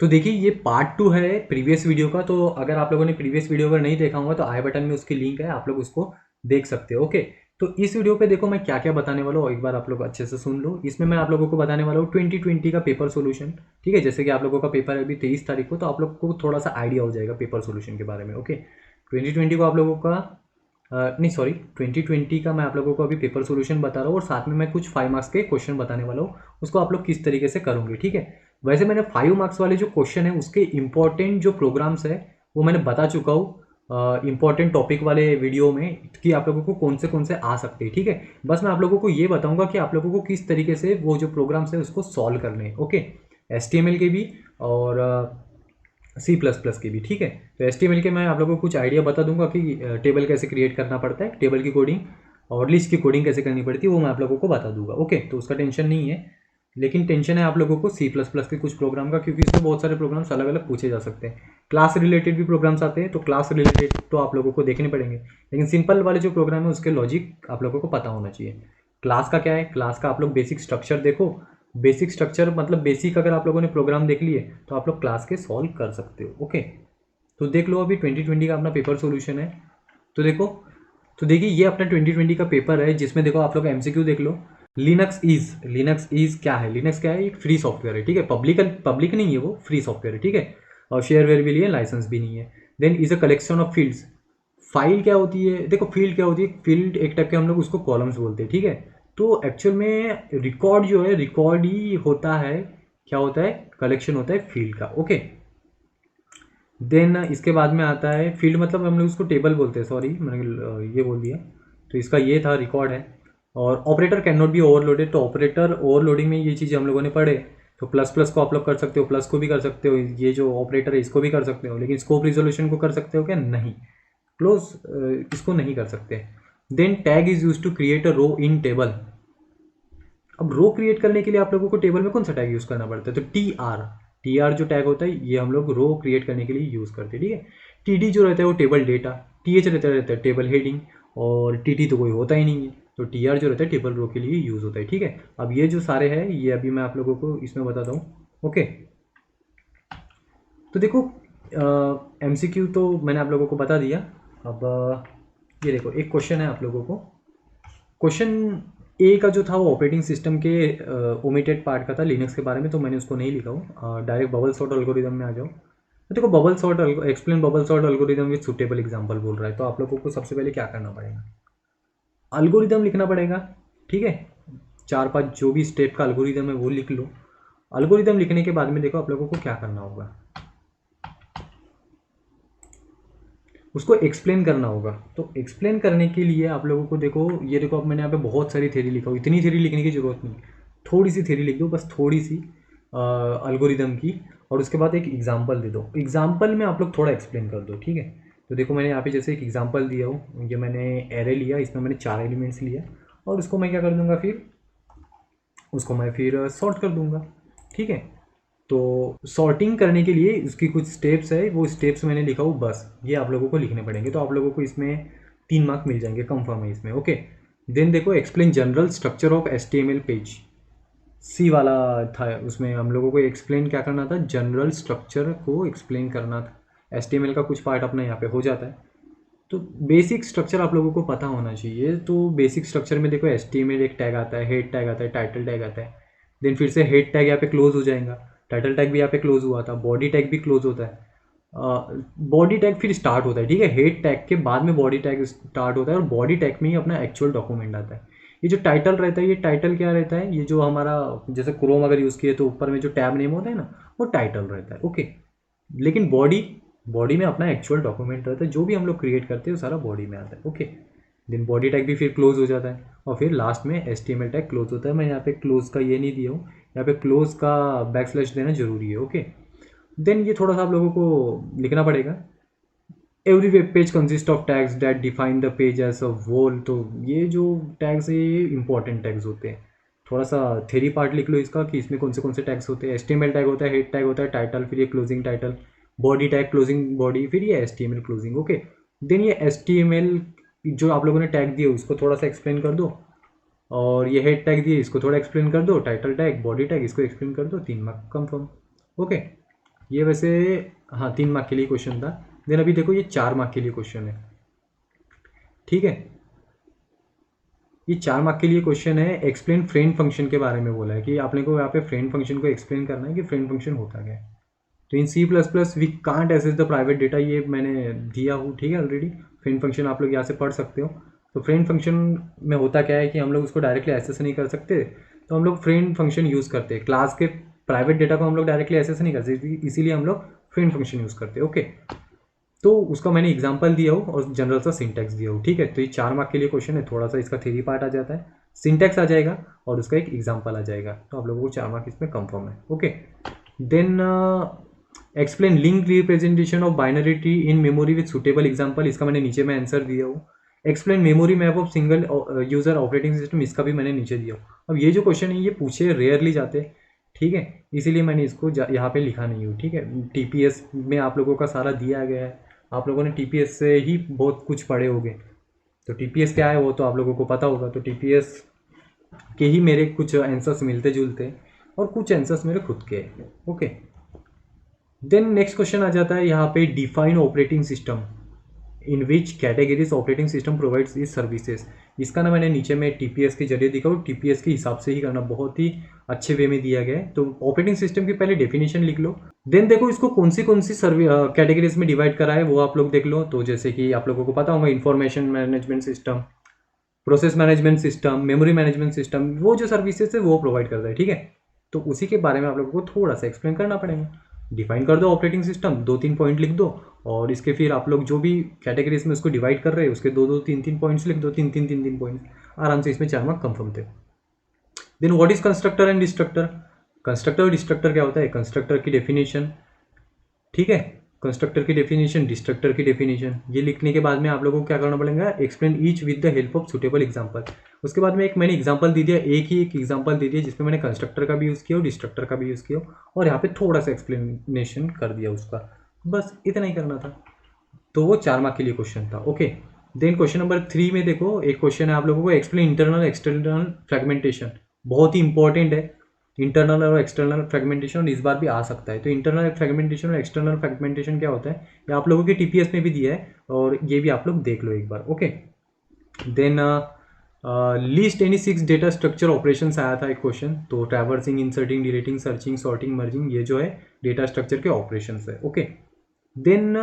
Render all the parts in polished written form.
तो देखिए ये पार्ट 2 है प्रीवियस वीडियो का। तो अगर आप लोगों ने प्रीवियस वीडियो अगर नहीं देखा होगा तो आई बटन में उसकी लिंक है, आप लोग उसको देख सकते हो। ओके, तो इस वीडियो पे देखो मैं क्या क्या बताने वाला हूँ, एक बार आप लोग अच्छे से सुन लो। इसमें मैं आप लोगों को बताने वाला हूँ 2020 का पेपर सोल्यूशन। ठीक है, जैसे कि आप लोगों का पेपर है अभी 23 तारीख को, तो आप लोग को थोड़ा सा आइडिया हो जाएगा पेपर सोल्यूशन के बारे में। ओके, 2020 को आप लोगों का नहीं सॉरी 2020 का मैं आप लोगों को अभी पेपर सोल्यूशन बता रहा हूँ, और साथ में मैं कुछ 5 मार्क्स के क्वेश्चन बताने वाला हूँ, उसको आप लोग किस तरीके से करोगे। ठीक है, वैसे मैंने 5 मार्क्स वाले जो क्वेश्चन है उसके इंपॉर्टेंट जो प्रोग्राम्स है वो मैंने बता चुका हूँ इंपॉर्टेंट टॉपिक वाले वीडियो में, कि आप लोगों को कौन से आ सकते हैं। ठीक है, बस मैं आप लोगों को ये बताऊंगा कि आप लोगों को किस तरीके से वो जो प्रोग्राम्स है उसको सॉल्व करने हैं। ओके, HTML के भी और C++ की भी। ठीक है, तो HTML के मैं आप लोगों को कुछ आइडिया बता दूंगा कि टेबल कैसे क्रिएट करना पड़ता है, टेबल की कोडिंग और लिस्ट की कोडिंग कैसे करनी पड़ती है, वो मैं आप लोगों को बता दूंगा। ओके, तो उसका टेंशन नहीं है, लेकिन टेंशन है आप लोगों को C++ के कुछ प्रोग्राम का, क्योंकि इसमें बहुत सारे प्रोग्राम्स अलग अलग पूछे जा सकते हैं। क्लास रिलेटेड भी प्रोग्राम्स आते हैं, तो क्लास रिलेटेड तो आप लोगों को देखने पड़ेंगे, लेकिन सिंपल वाले जो प्रोग्राम है उसके लॉजिक आप लोगों को पता होना चाहिए। क्लास का क्या है, क्लास का आप लोग बेसिक स्ट्रक्चर देखो। बेसिक स्ट्रक्चर मतलब बेसिक अगर आप लोगों ने प्रोग्राम देख लिए तो आप लोग क्लास के सॉल्व कर सकते हो। ओके, तो देख लो अभी 2020 का अपना पेपर सोल्यूशन है। तो देखो, तो देखिए ये अपना 2020 का पेपर है, जिसमें देखो आप लोग MCQ देख लो। लिनक्स इज क्या है, लिनक्स क्या है, एक फ्री सॉफ्टवेयर है। ठीक है, पब्लिक नहीं है, वो फ्री सॉफ्टवेयर है। ठीक है, और शेयरवेयर भी नहीं है, लाइसेंस भी नहीं है। Then is a collection of fields. File क्या होती है, देखो फील्ड क्या होती है, फील्ड एक टाइप के हम लोग उसको कॉलम्स बोलते हैं। ठीक है, तो एक्चुअल में रिकॉर्ड जो है, रिकॉर्ड ही होता है, क्या होता है, कलेक्शन होता है फील्ड का। ओके, देन इसके बाद में आता है फील्ड, मतलब हम लोग उसको टेबल बोलते हैं, सॉरी मैंने ये बोल दिया। तो इसका ये था रिकॉर्ड है। और operator can not be overloaded, तो ऑपरेटर ओवरलोडिंग में ये चीज़ हम लोगों ने पढ़े। तो प्लस प्लस को आप लोग कर सकते हो, प्लस को भी कर सकते हो, ये जो ऑपरेटर है इसको भी कर सकते हो, लेकिन स्कोप रिजोल्यूशन को कर सकते हो क्या, नहीं। क्लोज इसको नहीं कर सकते। Then tag is use to create a row in table. अब रो क्रिएट करने के लिए आप लोगों को टेबल में कौन सा टैग यूज करना पड़ता है, तो टी आर जो टैग होता है ये हम लोग रो क्रिएट करने के लिए यूज करते हैं। ठीक है, TD जो रहता है वो टेबल डेटा, TH रहता है टेबल हेडिंग, और TT तो कोई होता ही नहीं है। तो TR जो रहता है टेबल रो के लिए यूज होता है। ठीक है, अब ये जो सारे हैं ये अभी मैं आप लोगों को इसमें बताता हूँ। ओके, तो देखो MCQ तो मैंने आप लोगों को बता दिया। अब ये देखो एक क्वेश्चन है आप लोगों को। क्वेश्चन ए का जो था वो ऑपरेटिंग सिस्टम के ओमिटेड पार्ट का था, लिनक्स के बारे में, तो मैंने उसको नहीं लिखा हूँ। डायरेक्ट बबल सॉर्ट एल्गोरिदम में आ जाओ। तो देखो bubble sort explain bubble sort algorithm with suitable example बोल रहा है, तो आप लोगों को सबसे पहले क्या करना पड़ेगा, एल्गोरिदम लिखना पड़ेगा। ठीक है, 4-5 जो भी स्टेप का एल्गोरिदम है वो लिख लो। एल्गोरिदम लिखने के बाद में देखो आप लोगों को क्या करना होगा, उसको एक्सप्लेन करना होगा। तो एक्सप्लेन करने के लिए आप लोगों को देखो, ये देखो अब मैंने यहाँ पे बहुत सारी थ्योरी लिखा हूँ, इतनी थ्योरी लिखने की जरूरत नहीं, थोड़ी सी थ्योरी लिख दो, बस थोड़ी सी अल्गोरिदम की, और उसके बाद एक एग्जांपल दे दो। एग्जांपल में आप लोग थोड़ा एक्सप्लेन कर दो। ठीक है, तो देखो मैंने यहाँ पे जैसे एक एग्जांपल दिया हूँ, ये मैंने एरे लिया, इसमें मैंने 4 एलिमेंट्स लिया, और उसको मैं क्या कर दूंगा, फिर उसको मैं फिर सॉर्ट कर दूंगा। ठीक है, तो सॉर्टिंग करने के लिए उसकी कुछ स्टेप्स है, वो स्टेप्स मैंने लिखा हूँ, बस ये आप लोगों को लिखने पड़ेंगे। तो आप लोगों को इसमें 3 मार्क मिल जाएंगे, कंफर्म है इसमें। ओके, देन देखो explain general structure of HTML page, C वाला था, उसमें हम लोगों को एक्सप्लेन क्या करना था, जनरल स्ट्रक्चर को एक्सप्लेन करना था। HTML का कुछ पार्ट अपना यहाँ पे हो जाता है। तो बेसिक स्ट्रक्चर आप लोगों को पता होना चाहिए। तो बेसिक स्ट्रक्चर में देखो HTML एक टैग आता है, हेड टैग आता है, टाइटल टैग आता है। देन फिर से हेड टैग यहाँ पे क्लोज हो जाएगा, टाइटल टैग भी यहाँ पे क्लोज हुआ था, बॉडी टैग भी क्लोज होता है, बॉडी टैग फिर स्टार्ट होता है। ठीक है, हेड टैग के बाद में बॉडी टैग स्टार्ट होता है, और बॉडी टैग में ही अपना एक्चुअल डॉक्यूमेंट आता है। ये जो टाइटल रहता है, ये टाइटल क्या रहता है, ये जो हमारा जैसे क्रोम अगर यूज़ किए तो ऊपर में जो टैब नेम होता है ना, वो टाइटल रहता है। ओके, लेकिन बॉडी बॉडी में अपना एक्चुअल डॉक्यूमेंट रहता है, जो भी हम लोग क्रिएट करते हैं वो सारा बॉडी में आता है। ओके, देन बॉडी टैग भी फिर क्लोज हो जाता है, और फिर लास्ट में HTML टैग क्लोज होता है। मैं यहाँ पे क्लोज का ये नहीं दिया हूँ, यहाँ पे क्लोज का बैकस्लैश देना जरूरी है। ओके, देन ये थोड़ा सा आप लोगों को लिखना पड़ेगा। Every web page consist of tags that define the page as a whole. तो ये जो टैग्स है ये इंपॉर्टेंट टैग्स होते हैं। थोड़ा सा थ्योरी पार्ट लिख लो इसका, कि इसमें कौन से टैग्स होते हैं। HTML टैग होता है, हेड टैग होता है, टाइटल, फिर ये closing title, body tag closing body, फिर ये HTML क्लोजिंग। ओके, देन ये HTML जो आप लोगों ने टैग दिए उसको थोड़ा सा एक्सप्लेन कर दो, और ये हेड टैग दिए इसको थोड़ा एक्सप्लेन कर दो, टाइटल टैग, बॉडी टैग, इसको एक्सप्लेन कर दो, 3 मार्क कंफर्म। ओके, ये वैसे हाँ 3 मार्क के लिए क्वेश्चन था। देन अभी देखो ये 4 मार्क के लिए क्वेश्चन है, ठीक है। ये 4 मार्क के लिए क्वेश्चन है। एक्सप्लेन फ्रेंड फंक्शन के बारे में बोला है कि आपने को यहाँ पे फ्रेंड फंक्शन को एक्सप्लेन करना है कि फ्रेंड फंक्शन होता क्या है। तो in C++ we can't access the private data, ये मैंने दिया हूँ, ठीक है ऑलरेडी। फ्रेंड फंक्शन आप लोग यहाँ से पढ़ सकते हो। तो फ्रेंड फंक्शन में होता क्या है कि हम लोग उसको डायरेक्टली एक्सेस नहीं कर सकते, तो हम लोग फ्रेंड फंक्शन यूज़ करते हैं। क्लास के प्राइवेट डेटा को हम लोग डायरेक्टली एक्सेस नहीं कर सकते, इसीलिए हम लोग फ्रेंड फंक्शन यूज़ करते हैं, ओके। तो उसका मैंने एग्जांपल दिया हो और जनरल सा सिंटैक्स दिया हो, ठीक है। तो ये 4 मार्क के लिए क्वेश्चन है। थोड़ा सा इसका थ्योरी पार्ट आ जाता है, सिंटैक्स आ जाएगा और उसका एक एग्जांपल आ जाएगा। तो आप लोगों को 4 मार्क इसमें कंफर्म है, okay. Then explain link representation of binary tree in memory with suitable example, इसका मैंने नीचे में आंसर दिया हो। Explain memory map of single user operating system, इसका भी मैंने नीचे दिया हो। अब ये जो क्वेश्चन है ये पूछे रेयरली जाते, ठीक है, इसीलिए मैंने इसको यहाँ पे लिखा नहीं हूँ, ठीक है। टीपीएस में आप लोगों का सारा दिया गया है, आप लोगों ने टीपीएस से ही बहुत कुछ पढ़े होंगे, तो टीपीएस क्या है वो तो आप लोगों को पता होगा। तो टीपीएस के ही मेरे कुछ आंसर्स मिलते जुलते और कुछ आंसर्स मेरे खुद के, ओके। देन नेक्स्ट क्वेश्चन आ जाता है यहाँ पे, define operating system in which categories operating system provides this services. इसका ना मैंने नीचे में टीपीएस के जरिए दिखा, और टीपीएस के हिसाब से ही करना, बहुत ही अच्छे वे में दिया गया है। तो ऑपरेटिंग सिस्टम की पहले डेफिनेशन लिख लो, देन देखो इसको कौन सी कैटेगरीज में डिवाइड करा है वो आप लोग देख लो। तो जैसे कि आप लोगों को पता होगा information management system, process management system, memory management system, वो जो सर्विसेज है वो प्रोवाइड करता है, ठीक है। तो उसी के बारे में आप लोगों को थोड़ा सा एक्सप्लेन करना पड़ेगा। डिफाइन कर दो ऑपरेटिंग सिस्टम, 2-3 पॉइंट लिख दो, और इसके फिर आप लोग जो भी कैटेगरीज में उसको डिवाइड कर रहे हैं उसके 2-2, 3-3 पॉइंट्स लिख दो, 3-3 पॉइंट, आराम से इसमें 4 मार्क कंफर्म थे। Then what is constructor and destructor. Constructor और डिस्ट्रक्टर क्या होता है, कंस्ट्रक्टर की डेफिनेशन, ठीक है, कंस्ट्रक्टर की डेफिनेशन, डिस्ट्रक्टर की डेफिनेशन, ये लिखने के बाद में आप लोगों को क्या करना पड़ेगा, explain each with the help of suitable example. उसके बाद में एक मैंने एग्जांपल दे दिया, एक एग्जांपल दे दिया जिसमें मैंने कंस्ट्रक्टर का भी यूज़ किया और डिस्ट्रक्टर का भी यूज़ किया, और यहाँ पे थोड़ा सा एक्सप्लेनेशन कर दिया उसका, बस इतना ही करना था। तो वो 4 मार्क के लिए क्वेश्चन था, ओके। देन क्वेश्चन नंबर 3 में देखो, एक क्वेश्चन है आप लोगों को, एक्सप्लेन इंटरनल एक्सटर्नल फ्रेगमेंटेशन, बहुत ही इंपॉर्टेंट है इंटरनल और एक्सटर्नल फ्रेगमेंटेशन, और इस बार भी आ सकता है। तो इंटरनल फ्रेगमेंटेशन और एक्सटर्नल फ्रेगमेंटेशन क्या होता है, ये आप लोगों के टीपीएस में भी दिया है, और ये भी आप लोग देख लो एक बार, okay. Then list any 6 data structure operations आया था एक क्वेश्चन। तो traversing, inserting, deleting, searching, sorting, merging, ये जो है डेटा स्ट्रक्चर के ऑपरेशंस है, ओके। देन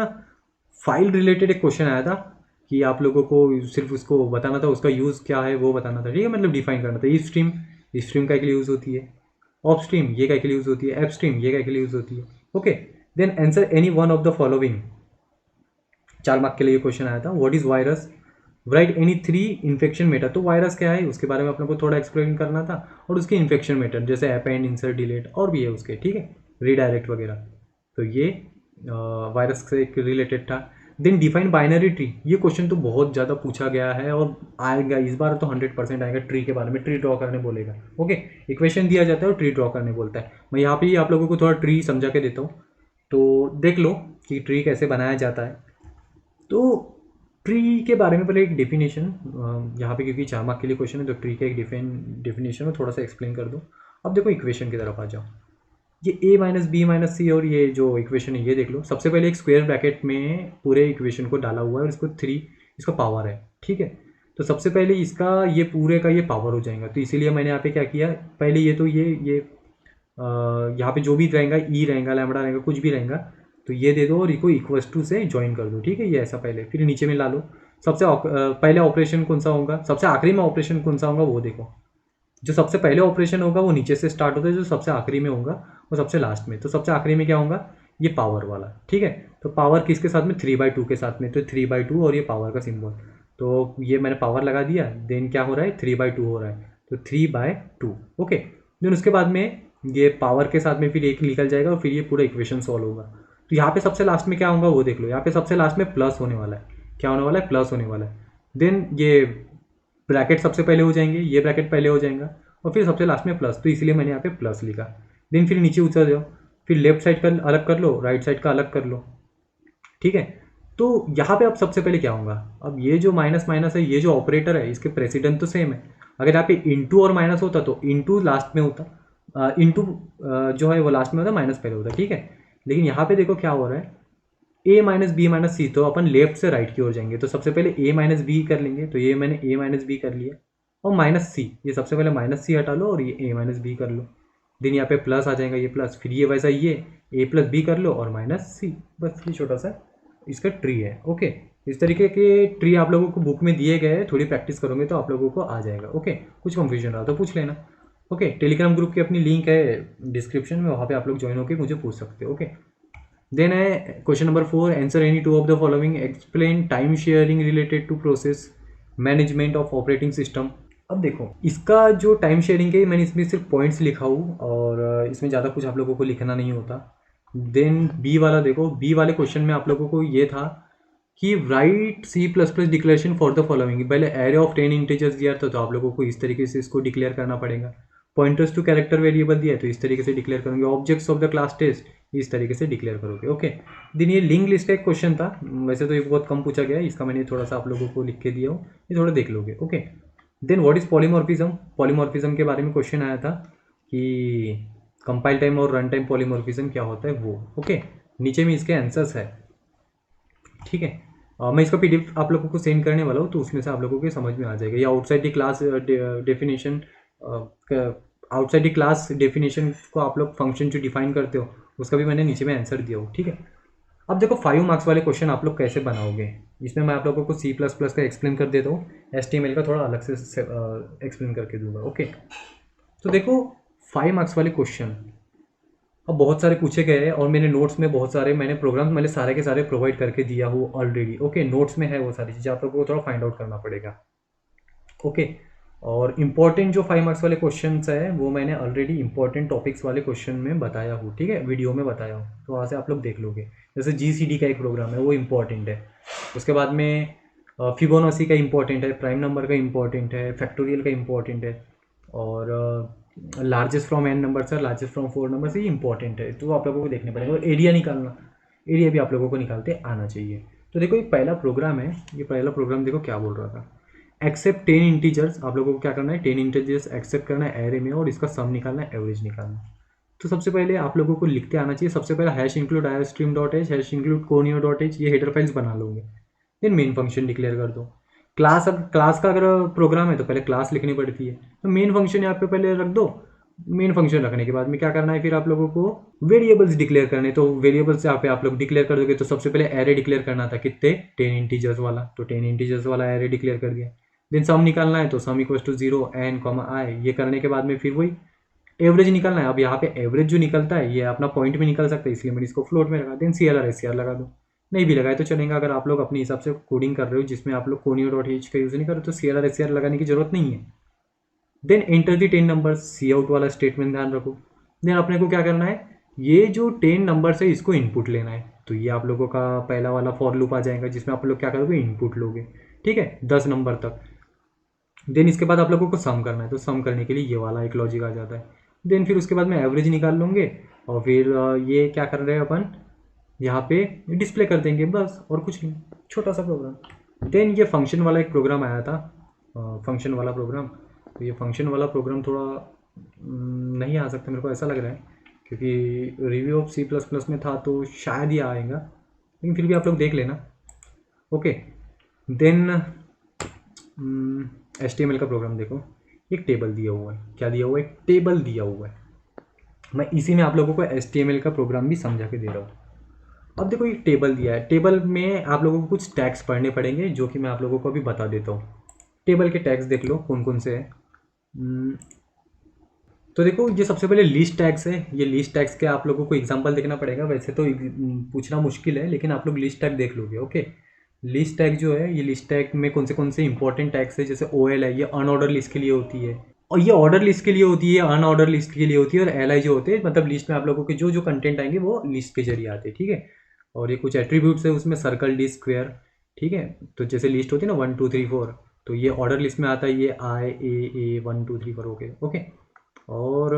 फाइल रिलेटेड एक क्वेश्चन आया था कि आप लोगों को सिर्फ उसको बताना था, उसका यूज़ क्या है वो बताना था, ठीक है, मतलब डिफाइन करना था। ई स्ट्रीम का के लिए यूज़ होती है, ऑफ स्ट्रीम ये क्या के लिए यूज़ होती है, एप स्ट्रीम ये क्या के लिए यूज़ होती है, okay. Then answer any one of the following, 4 mark के लिए क्वेश्चन आया था। What is virus, write any 3 infection method. तो वायरस क्या है उसके बारे में अपने को थोड़ा एक्सप्लेन करना था, और उसके इन्फेक्शन मेथड जैसे अपेंड, इंसर्ट, डिलीट, और भी है उसके, ठीक है, रीडायरेक्ट वगैरह। तो ये वायरस से एक रिलेटेड था। देन डिफाइन बाइनरी ट्री, ये क्वेश्चन तो बहुत ज़्यादा पूछा गया है और आएगा इस बार तो 100% आएगा। ट्री के बारे में, ट्री ड्रॉ करने बोलेगा, ओके। इक्वेशन दिया जाता है और ट्री ड्रॉ करने बोलता है। मैं यहाँ पे ही आप लोगों को थोड़ा ट्री समझा के देता हूँ, तो देख लो कि ट्री कैसे बनाया जाता है। तो ट्री के बारे में पहले एक डेफिनेशन यहाँ पे, क्योंकि 4 मार्क के लिए क्वेश्चन है तो ट्री का एक डेफिनेशन में थोड़ा सा एक्सप्लेन कर दो। अब देखो इक्वेशन की तरफ आ जाओ, ये a माइनस बी माइनस सी, और ये जो इक्वेशन है ये देख लो। सबसे पहले एक स्क्वायर ब्रैकेट में पूरे इक्वेशन को डाला हुआ है और इसको 3 इसका पावर है, ठीक है। तो सबसे पहले इसका ये पूरे का ये पावर हो जाएगा, तो इसीलिए मैंने यहाँ पे क्या किया, पहले ये तो ये यहाँ पे जो भी रहेगा, ई रहेगा, लैम्बडा रहेगा, कुछ भी रहेगा, तो ये दे दो और इसको इक्वल्स टू से ज्वाइन कर दो, ठीक है, ये ऐसा पहले। फिर नीचे में ला लो, सबसे पहले ऑपरेशन कौन सा होगा, सबसे आखिरी में ऑपरेशन कौन सा होगा वो देखो। जो सबसे पहले ऑपरेशन होगा वो नीचे से स्टार्ट होता है, जो सबसे आखिरी में होगा वो सबसे लास्ट में। तो सबसे आखिरी में क्या होगा, ये पावर वाला, ठीक है। तो पावर किसके साथ में, 3/2 के साथ में, तो 3/2 और ये पावर का सिंबल। तो ये मैंने पावर लगा दिया, देन क्या हो रहा है, 3/2 हो रहा है, तो 3/2, ओके। देन उसके बाद में ये पावर के साथ में फिर एक निकल जाएगा और फिर ये पूरा इक्वेशन सॉल्व होगा। तो यहाँ पे सबसे लास्ट में क्या होगा वो देख लो, यहाँ पे सबसे लास्ट में प्लस होने वाला है, क्या होने वाला है, प्लस होने वाला है। देन ये ब्रैकेट सबसे पहले हो जाएंगे, ये ब्रैकेट पहले हो जाएगा, और फिर सबसे लास्ट में प्लस, तो इसलिए मैंने यहाँ पे प्लस लिखा। देन फिर नीचे उतर जाओ, फिर लेफ्ट साइड का अलग कर लो, राइट साइड का अलग कर लो, ठीक है। तो यहाँ पे अब सबसे पहले क्या होगा, अब ये जो माइनस माइनस है, ये जो ऑपरेटर है इसके प्रेसिडेंट तो सेम है। अगर यहाँ पे इंटू और माइनस होता तो इंटू लास्ट में होता, इंटू जो है वो लास्ट में होता, माइनस पहले होता, ठीक है। लेकिन यहाँ पे देखो क्या हो रहा है, ए माइनस बी माइनस सी, तो अपन लेफ्ट से राइट की ओर जाएंगे। तो सबसे पहले ए माइनस बी कर लेंगे, तो ये मैंने ए माइनस बी कर लिया, और माइनस सी, ये सबसे पहले माइनस सी हटा लो और ये ए माइनस बी कर लो। देन यहाँ पे प्लस आ जाएगा, ये प्लस, फिर ये वैसा ये ए प्लस बी कर लो और माइनस सी। बस ये छोटा सा इसका ट्री है। ओके, इस तरीके के ट्री आप लोगों को बुक में दिए गए हैं, थोड़ी प्रैक्टिस करोगे तो आप लोगों को आ जाएगा। ओके, कुछ कंफ्यूजन रहा तो पूछ लेना। ओके, टेलीग्राम ग्रुप की अपनी लिंक है डिस्क्रिप्शन में, वहाँ पे आप लोग ज्वाइन होकर मुझे पूछ सकते हो। ओके, देन है question number 4, answer any two of the following, explain time sharing related to process management of operating system. अब देखो इसका जो टाइम शेयरिंग है, मैंने इसमें सिर्फ पॉइंट्स लिखा हूँ और इसमें ज़्यादा कुछ आप लोगों को लिखना नहीं होता। देन बी वाला देखो, बी वाले क्वेश्चन में आप लोगों को ये था कि write C plus plus declaration for the following. पहले एरे ऑफ 10 इंटीजर्स दिया था, तो आप लोगों को इस तरीके से इसको डिक्लेयर करना पड़ेगा। पॉइंटर्स टू कैरेक्टर वेरिएबल दिया है, तो इस तरीके से डिक्लेयर करोगे। Objects of the class test, इस तरीके से डिक्लेयर करोगे। ओके, दिन ये लिंक लिस्ट का एक क्वेश्चन था, वैसे तो ये बहुत कम पूछा गया है, इसका मैंने थोड़ा सा आप लोगों को लिख के दिया हूँ, ये थोड़ा देख लोगे। Okay, then what is polymorphism. Polymorphism के बारे में क्वेश्चन आया था कि कंपाइल टाइम और रन टाइम पॉलीमॉर्फिज्म क्या होता है वो। ओके, नीचे में इसके आंसर्स है। ठीक है, मैं इसका पीडीएफ आप लोगों को सेंड करने वाला हूँ, तो उसमें से आप लोगों को समझ में आ जाएगा। या outside the class definition, outside the class definition को आप लोग फंक्शन जो डिफाइन करते हो, उसका भी मैंने नीचे में आंसर दिया हो। ठीक है, अब देखो 5 मार्क्स वाले क्वेश्चन आप लोग कैसे बनाओगे, इसमें मैं आप लोगों को सी प्लस प्लस का एक्सप्लेन कर देता हूँ, HTML का थोड़ा अलग से एक्सप्लेन करके दूंगा। ओके, तो देखो 5 मार्क्स वाले क्वेश्चन अब बहुत सारे पूछे गए हैं, और मेरे नोट्स में बहुत सारे मैंने प्रोग्राम मैंने सारे के सारे प्रोवाइड करके दिया हूँ ऑलरेडी। ओके, नोट्स में है वो सारी चीज़ें, आप लोगों को थोड़ा फाइंड आउट करना पड़ेगा। ओके, और इम्पॉर्टेंट जो 5 मार्क्स वाले क्वेश्चन है वो मैंने ऑलरेडी इंपॉर्टेंट टॉपिक्स वाले क्वेश्चन में बताया हूँ। ठीक है, वीडियो में बताया हूँ, तो वहाँ से आप लोग देख लोगे। जैसे GCD का एक प्रोग्राम है, वो इंपॉर्टेंट है। उसके बाद में फिबोनाची का इंपॉर्टेंट है, प्राइम नंबर का इंपॉर्टेंट है, फैक्टोरियल का इंपॉर्टेंट है, और लार्जेस्ट फ्रॉम n नंबर से लार्जेस्ट फ्रॉम 4 नंबर से, ये इंपॉर्टेंट है, तो आप लोगों को देखने पड़ेगा। और एरिया निकालना, एरिया भी आप लोगों को निकालते आना चाहिए। तो देखो एक पहला प्रोग्राम है, ये पहला प्रोग्राम देखो क्या बोल रहा था, एक्सेप्ट 10 इंटीजर्स। आप लोगों को क्या करना है, 10 इंटीजर्स एक्सेप्ट करना है एरे में, और इसका सम निकालना है, एवरेज निकालना है। तो सबसे पहले आप लोगों को लिखते आना चाहिए। सबसे पहले hash include iostream dot H, hash include conio dot H, ये हेडर फाइल्स बना लोगे। देन मेन फंक्शन डिक्लेयर कर दो। क्लास, अब क्लास का अगर प्रोग्राम है तो पहले क्लास लिखनी पड़ती है, तो मेन फंक्शन यहाँ पे पहले रख दो। मेन फंक्शन रखने के बाद में क्या करना है, फिर आप लोगों को वेरिएबल्स डिक्लेयर करने। तो वेरिएबल्स यहाँ पे आप लोग डिक्लेयर कर दोगे, तो सबसे पहले एरे डिक्लेयर करना था, कितने, 10 इंटीजर्स वाला, तो 10 इंटीजर्स वाला एरे डिक्लेयर कर दिया। देन सम निकालना है, तो sum equals to 0 n, i, ये करने के बाद में फिर वही एवरेज निकालना है। अब यहाँ पे एवरेज जो निकलता है ये अपना पॉइंट में निकल सकता है, इसलिए मैंने इसको फ्लोट में लगा। देन CLR लगा दो, नहीं भी लगाए तो चलेगा। अगर आप लोग अपने हिसाब से कोडिंग कर रहे हो जिसमें आप लोग कोनियो डॉट एच का यूज़ नहीं कर रहे, तो CLR लगाने की जरूरत नहीं है। Then enter the 10 number, cout वाला स्टेटमेंट ध्यान रखो। देन अपने को क्या करना है, ये जो 10 नंबर है इसको इनपुट लेना है। तो ये आप लोगों का पहला वाला फॉर लूप आ जाएगा, जिसमें आप लोग क्या करोगे, इनपुट लोगे। ठीक है, 10 नंबर तक। देन इसके बाद आप लोगों को सम करना है, तो सम करने के लिए ये वाला एक लॉजिक आ जाता है। देन फिर उसके बाद में एवरेज निकाल लोगे, और फिर ये क्या कर रहे हैं अपन, यहाँ पे डिस्प्ले कर देंगे, बस, और कुछ नहीं, छोटा सा प्रोग्राम। देन ये फंक्शन वाला एक प्रोग्राम आया था, फंक्शन वाला प्रोग्राम। तो ये फंक्शन वाला प्रोग्राम थोड़ा नहीं आ सकता, मेरे को ऐसा लग रहा है, क्योंकि रिव्यू ऑफ C++ में था तो शायद ही आएगा, लेकिन फिर भी आप लोग देख लेना। ओके, देन HTML का प्रोग्राम देखो, एक टेबल दिया हुआ है। क्या दिया हुआ है, एक टेबल दिया हुआ है। मैं इसी में आप लोगों को HTML का प्रोग्राम भी समझा के दे रहा हूँ। अब देखो एक टेबल दिया है, टेबल में आप लोगों को कुछ टैग्स पढ़ने पड़ेंगे, जो कि मैं आप लोगों को अभी बता देता हूँ। टेबल के टैग्स देख लो कौन कौन से हैं। तो देखो ये सबसे पहले लिस्ट टैग्स है। ये लिस्ट टैग्स के आप लोगों को एग्जांपल देखना पड़ेगा, वैसे तो पूछना मुश्किल है, लेकिन आप लोग लिस्ट टैग देख लोगे। ओके, लिस्ट टैग जो है, ये लिस्ट टैग में कौन से इंपॉर्टेंट टैग्स है, जैसे OL है, ये अनऑर्डर लिस्ट के लिए होती है, और ये ऑर्डर लिस्ट के लिए होती है, अनऑर्डर लिस्ट के लिए होती है, और LI जो होते हैं, मतलब लिस्ट में आप लोगों के जो जो कंटेंट आएंगे वो लिस्ट के जरिए आते हैं। ठीक है, और ये कुछ एट्रीब्यूट्स है उसमें, सर्कल, डी, स्क्वायर। ठीक है, तो जैसे लिस्ट होती है ना 1 2 3 4, तो ये ऑर्डर लिस्ट में आता है, ये I A 1 2 3 4 ओके। ओके, और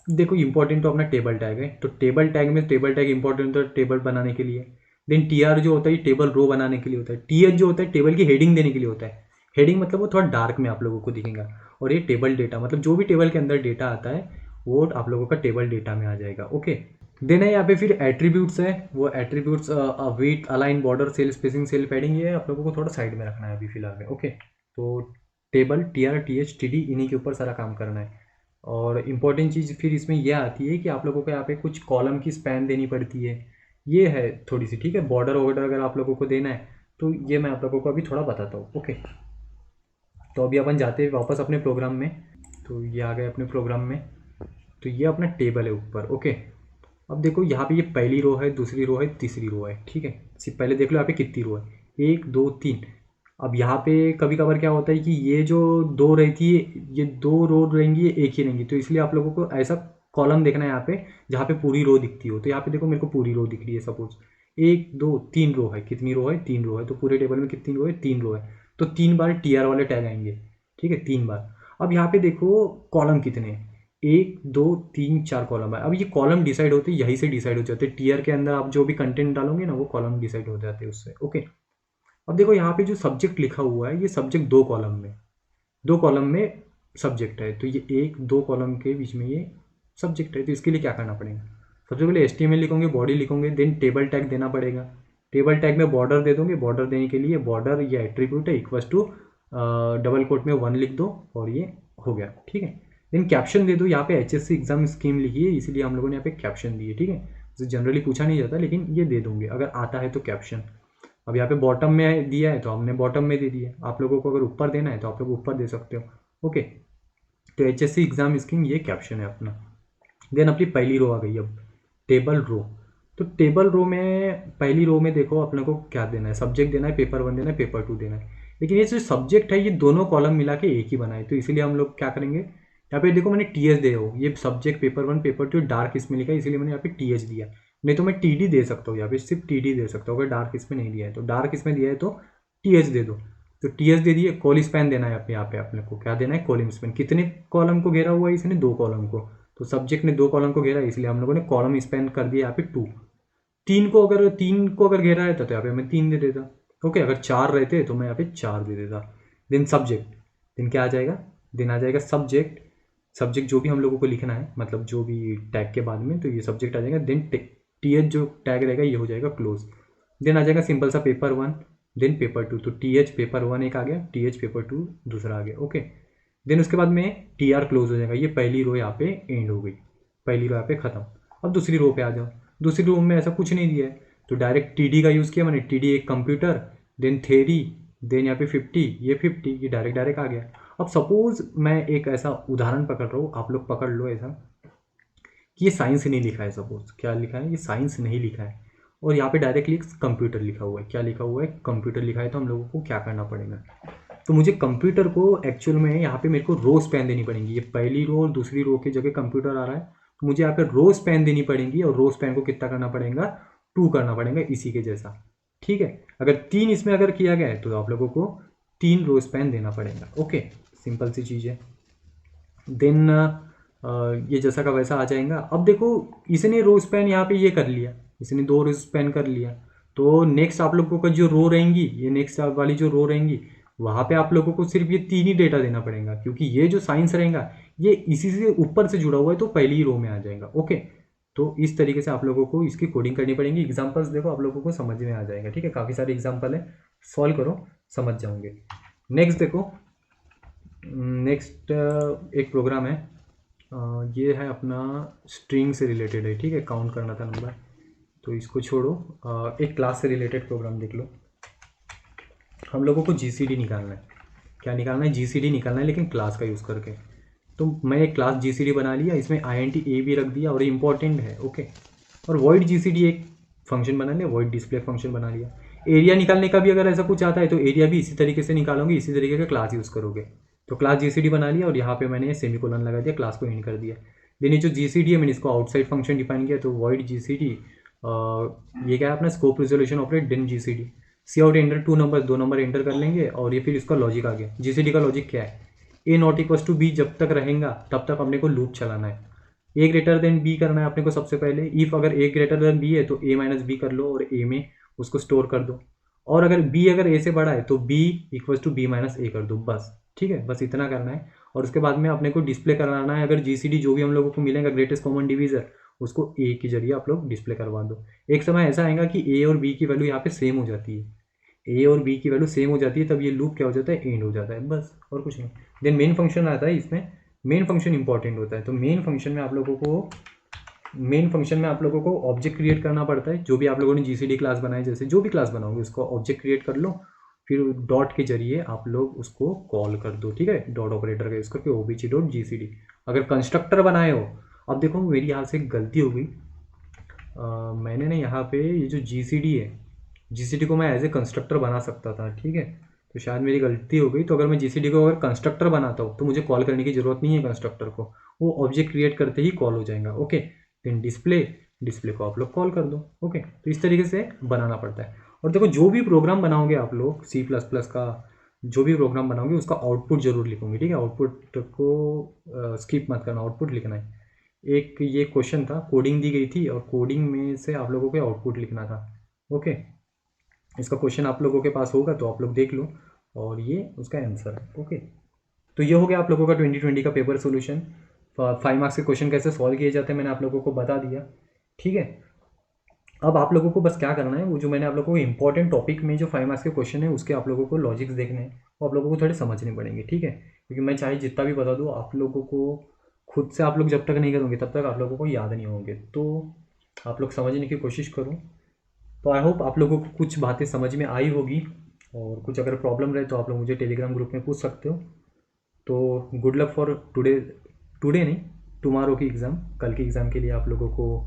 देखो इंपॉर्टेंट तो अपना टेबल टैग है, तो टेबल टैग में टेबल टैग इंपॉर्टेंट होता है टेबल बनाने के लिए। देन TR जो होता है टेबल रो बनाने के लिए होता है। TH जो होता है टेबल की हेडिंग देने के लिए होता है। हेडिंग मतलब वो थोड़ा डार्क में आप लोगों को दिखेगा। और ये टेबल डेटा, मतलब जो भी टेबल के अंदर डेटा आता है वो आप लोगों का टेबल डेटा में आ जाएगा। ओके, देन है यहाँ पे फिर एट्रीब्यूट्स है, वो attributes width, align, border, cell spacing, cell padding, ये आप लोगों को थोड़ा साइड में रखना है अभी फिलहाल में। ओके, तो टेबल, TR, TH, TD, इन्हीं के ऊपर सारा काम करना है। और इम्पॉर्टेंट चीज़ फिर इसमें यह आती है कि आप लोगों को यहाँ पे कुछ कॉलम की स्पैन देनी पड़ती है, ये है थोड़ी सी, ठीक है। बॉर्डर वॉर्डर अगर आप लोगों को देना है तो ये मैं आप लोगों को अभी थोड़ा बताता हूँ। ओके, तो अभी अपन जाते हैं वापस अपने प्रोग्राम में। तो ये आ गए अपने प्रोग्राम में, तो ये अपना टेबल है ऊपर। ओके, अब देखो यहाँ पे ये पहली रो है, दूसरी रो है, तीसरी रो है, ठीक है। सिर्फ पहले देख लो यहाँ पे कितनी रो है, 1 2 3। अब यहाँ पे कभी कभार क्या होता है कि ये जो दो रहती है, ये 2 रो रहेंगी, ये एक ही रहेंगी, तो इसलिए आप लोगों को ऐसा कॉलम देखना है यहाँ पे जहाँ पे पूरी रो दिखती हो। तो यहाँ पे देखो मेरे को पूरी रो दिख रही है, सपोज 1 2 3 रो है। कितनी रो है? 3 रो है। तो पूरे टेबल में कितनी रो है? 3 रो है। तो 3 बार TR वाले टैग आएंगे, ठीक है, 3 बार। अब यहाँ पे देखो कॉलम कितने हैं, 1 2 3 4 कॉलम है। अब ये कॉलम डिसाइड होते यहीं से डिसाइड हो जाते हैं, टीयर के अंदर आप जो भी कंटेंट डालोगे ना वो कॉलम डिसाइड हो जाते हैं उससे। ओके, अब देखो यहाँ पे जो सब्जेक्ट लिखा हुआ है, ये सब्जेक्ट 2 कॉलम में, 2 कॉलम में सब्जेक्ट है, तो ये 1 2 कॉलम के बीच में ये सब्जेक्ट है। तो इसके लिए क्या करना पड़ेगा, सबसे पहले HTML लिखोगे, बॉडी लिखोगे, देन टेबल टैग देना पड़ेगा। टेबल टैग में बॉर्डर दे दोगे, बॉर्डर देने के लिए बॉर्डर ये एट्रीब्यूट है, इक्वल्स टू डबल कोट में 1 लिख दो और ये हो गया, ठीक है। देन कैप्शन दे दो, यहाँ पे HSC एग्जाम स्कीम लिखी है, इसीलिए हम लोगों ने यहाँ पे कैप्शन दिए, ठीक है। जनरली पूछा नहीं जाता, लेकिन ये दे दूंगे अगर आता है तो कैप्शन। अब यहाँ पे बॉटम में दिया है तो हमने बॉटम में दे दिया, आप लोगों को अगर ऊपर देना है तो आप लोग ऊपर दे सकते हो। ओके, तो HSC एग्जाम स्कीम ये कैप्शन है अपना। देन अपनी पहली रो आ गई, अब टेबल रो। तो टेबल रो में पहली रो में देखो अपने को क्या देना है, सब्जेक्ट देना है, पेपर 1 देना है, पेपर 2 देना है। लेकिन ये जो सब्जेक्ट है ये दोनों कॉलम मिला के एक ही बनाए, तो इसीलिए हम लोग क्या करेंगे, यहाँ पे देखो मैंने TH दे हो, ये सब्जेक्ट पेपर 1 पेपर 2 डार्क इसमें लिखा है, इसीलिए मैंने यहाँ पे TH दिया। नहीं तो मैं TD दे सकता हूँ, यहाँ पे सिर्फ TD दे सकता हूँ अगर डार्क इसमें नहीं दिया है। तो डार्क इसमें दिया है तो TH दे दो, तो TH दे दिए। कॉल स्पैन देना है यहाँ पे अपने को, क्या देना है, कॉलम स्पैन। कितने कॉलम को घेरा हुआ है इसने, 2 कॉलम को। तो सब्जेक्ट ने 2 कॉलम को घेरा है, इसलिए हम लोगों ने कॉलम स्पैन कर दिया यहाँ पे 2। 3 को अगर घेरा रहता तो यहाँ पे मैं 3 दे देता। ओके, अगर 4 रहते तो मैं यहाँ पे 4 दे देता। देन सब्जेक्ट, देन क्या आ जाएगा, देन आ जाएगा सब्जेक्ट। सब्जेक्ट जो भी हम लोगों को लिखना है, मतलब जो भी टैग के बाद में, तो ये सब्जेक्ट आ जाएगा। देन TH जो टैग रहेगा ये हो जाएगा क्लोज। देन आ जाएगा सिंपल सा पेपर 1, देन पेपर 2। तो TH पेपर 1 एक आ गया, TH पेपर 2 दूसरा आ गया। ओके, देन उसके बाद में TR क्लोज हो जाएगा। ये पहली रो यहाँ पे एंड हो गई, पहली रो यहाँ पे खत्म। अब दूसरी रो पे आ जाओ, दूसरी रो में ऐसा कुछ नहीं दिया है, तो डायरेक्ट TD का यूज़ किया मैंने। TD एक कंप्यूटर, देन थेरी, देन यहाँ पे 50, ये 50, ये डायरेक्ट आ गया। अब सपोज मैं एक ऐसा उदाहरण पकड़ रहा हूँ, आप लोग पकड़ लो ऐसा कि ये साइंस नहीं लिखा है, सपोज क्या लिखा है, ये साइंस नहीं लिखा है, और यहाँ पे डायरेक्टली कंप्यूटर लिखा हुआ है। क्या लिखा हुआ है, कंप्यूटर लिखा है। तो हम लोगों को क्या करना पड़ेगा, तो मुझे कंप्यूटर को एक्चुअल में यहाँ पे मेरे को रो स्पैन देनी पड़ेंगी। ये पहली रो और दूसरी रो की जगह कंप्यूटर आ रहा है, तो मुझे यहाँ पे रो स्पैन देनी पड़ेंगी, और रो स्पैन को कितना करना पड़ेगा, 2 करना पड़ेगा, इसी के जैसा, ठीक है। अगर 3 इसमें अगर किया गया है तो आप लोगों को 3 रो स्पैन देना पड़ेगा। ओके, सिंपल सी चीज़ है। देन ये जैसा का वैसा आ जाएगा। अब देखो इसने रो स्पैन यहाँ पे ये कर लिया, इसने 2 रो स्पैन कर लिया। तो नेक्स्ट आप लोगों का जो रो रहेंगी, ये नेक्स्ट वाली जो रो रहेंगी, वहाँ पे आप लोगों को सिर्फ ये 3 ही डेटा देना पड़ेगा, क्योंकि ये जो साइंस रहेगा ये इसी से ऊपर से जुड़ा हुआ है, तो पहली ही रो में आ जाएगा। ओके, तो इस तरीके से आप लोगों को इसकी कोडिंग करनी पड़ेगी। एग्जाम्पल्स देखो आप लोगों को समझ में आ जाएगा, ठीक है। काफ़ी सारे एग्जाम्पल है, सॉल्व करो समझ जाओगे। नेक्स्ट देखो, नेक्स्ट एक प्रोग्राम है, ये है अपना स्ट्रिंग से रिलेटेड है, ठीक है। काउंट करना था नंबर, तो इसको छोड़ो। एक क्लास से रिलेटेड प्रोग्राम देख लो। हम लोगों को GCD निकालना है। क्या निकालना है, GCD निकालना है, लेकिन क्लास का यूज़ करके। तो मैं एक क्लास GCD बना लिया, इसमें INT A भी रख दिया, और इंपॉर्टेंट है। ओके, और void GCD एक फंक्शन बना लिया, void डिस्प्ले फंक्शन बना लिया। एरिया निकालने का भी अगर ऐसा कुछ आता है तो एरिया भी इसी तरीके से निकालोगे, इसी तरीके का क्लास यूज़ करोगे। तो क्लास GCD बना लिया, और यहाँ पे मैंने सेमीकोलन लगा दिया, क्लास को एंड कर दिया। देन ये जो GCD है मैंने इसको आउटसाइड फंक्शन डिफाइन किया, तो void GCD ये क्या है अपना scope resolution operator, then GCD cout enter 2 number, 2 number enter कर लेंगे, और ये फिर इसका लॉजिक आ गया। GCD का लॉजिक क्या है, A not equal to B जब तक रहेगा तब तक अपने को लूप चलाना है। A ग्रेटर देन B करना है अपने को सबसे पहले। इफ अगर A ग्रेटर देन B है तो A माइनस B कर लो और A में उसको स्टोर कर दो, और अगर B अगर A से बड़ा है तो B equal to B minus A कर दो, बस, ठीक है। बस इतना करना है, और उसके बाद में अपने को डिस्प्ले कराना है। अगर GCD जो भी हम लोगों को मिलेगा ग्रेटेस्ट कॉमन डिवीजर, उसको ए के जरिए आप लोग डिस्प्ले करवा दो। एक समय ऐसा आएगा कि ए और बी की वैल्यू यहाँ पे सेम हो जाती है, ए और बी की वैल्यू सेम हो जाती है, तब ये लूप क्या हो जाता है, एंड हो जाता है, बस और कुछ नहीं। देन मेन फंक्शन आता है, इसमें मेन फंक्शन इंपॉर्टेंट होता है। तो मेन फंक्शन में आप लोगों को ऑब्जेक्ट क्रिएट करना पड़ता है। जो भी आप लोगों ने जीसीडी क्लास बनाई, जैसे जो भी क्लास बनाओगे उसको ऑब्जेक्ट क्रिएट कर लो, फिर डॉट के जरिए आप लोग उसको कॉल कर दो, ठीक है, डॉट ऑपरेटर का यूज़ करके obj.gcd। अगर कंस्ट्रक्टर बनाए हो, अब देखो मेरी यहाँ से गलती हो गई, मैंने ना यहाँ पे ये जो जीसीडी है, जीसीडी को मैं एज ए कंस्ट्रक्टर बना सकता था, ठीक है, तो शायद मेरी गलती हो गई। तो अगर मैं जीसीडी को अगर कंस्ट्रक्टर बनाता हूँ तो मुझे कॉल करने की ज़रूरत नहीं है कंस्ट्रक्टर को, वो ऑब्जेक्ट क्रिएट करते ही कॉल हो जाएगा। ओके, देन डिस्प्ले को आप लोग कॉल कर दो। ओके, तो इस तरीके से बनाना पड़ता है। और देखो जो भी प्रोग्राम बनाओगे आप लोग C++ का, जो भी प्रोग्राम बनाओगे उसका आउटपुट जरूर लिखोगे, ठीक है, आउटपुट को स्किप मत करना, आउटपुट लिखना है। एक ये क्वेश्चन था, कोडिंग दी गई थी और कोडिंग में से आप लोगों को आउटपुट लिखना था। ओके, इसका क्वेश्चन आप लोगों के पास होगा तो आप लोग देख लो, और ये उसका आंसर है। ओके, तो ये हो गया आप लोगों का 2020 का पेपर सोल्यूशन। 5 मार्क्स के क्वेश्चन कैसे सॉल्व किए जाते हैं मैंने आप लोगों को बता दिया, ठीक है। अब आप लोगों को बस क्या करना है, वो जो मैंने आप लोगों को इंपॉर्टेंट टॉपिक में जो 5 मार्क्स के क्वेश्चन है उसके आप लोगों को लॉजिक्स देखने हैं, वो आप लोगों को थोड़े समझने पड़ेंगे, ठीक है, क्योंकि मैं चाहे जितना भी बता दूँ, आप लोगों को खुद से आप लोग जब तक नहीं करोगे तब तक आप लोगों को याद नहीं होंगे। तो आप लोग समझने की कोशिश करो। तो आई होप आप लोगों को कुछ बातें समझ में आई होगी, और कुछ अगर प्रॉब्लम रहे तो आप लोग मुझे टेलीग्राम ग्रुप में पूछ सकते हो। तो good luck for today, today नहीं, टुमारो की एग्ज़ाम, कल की एग्ज़ाम के लिए आप लोगों को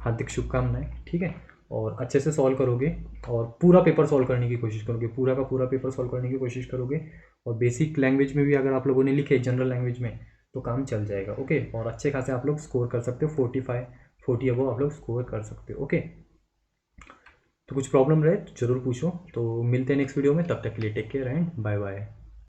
हार्दिक शुभकामनाएं, ठीक है। और अच्छे से सॉल्व करोगे और पूरा पेपर सॉल्व करने की कोशिश करोगे, पूरा का पूरा पेपर सॉल्व करने की कोशिश करोगे। और बेसिक लैंग्वेज में भी अगर आप लोगों ने लिखे, जनरल लैंग्वेज में, तो काम चल जाएगा। ओके, और अच्छे खासे आप लोग स्कोर कर सकते हो, 40 अबव आप लोग स्कोर कर सकते हो। ओके, तो कुछ प्रॉब्लम रहे तो ज़रूर पूछो। तो मिलते हैं नेक्स्ट वीडियो में, तब तक के लिए take care and bye bye.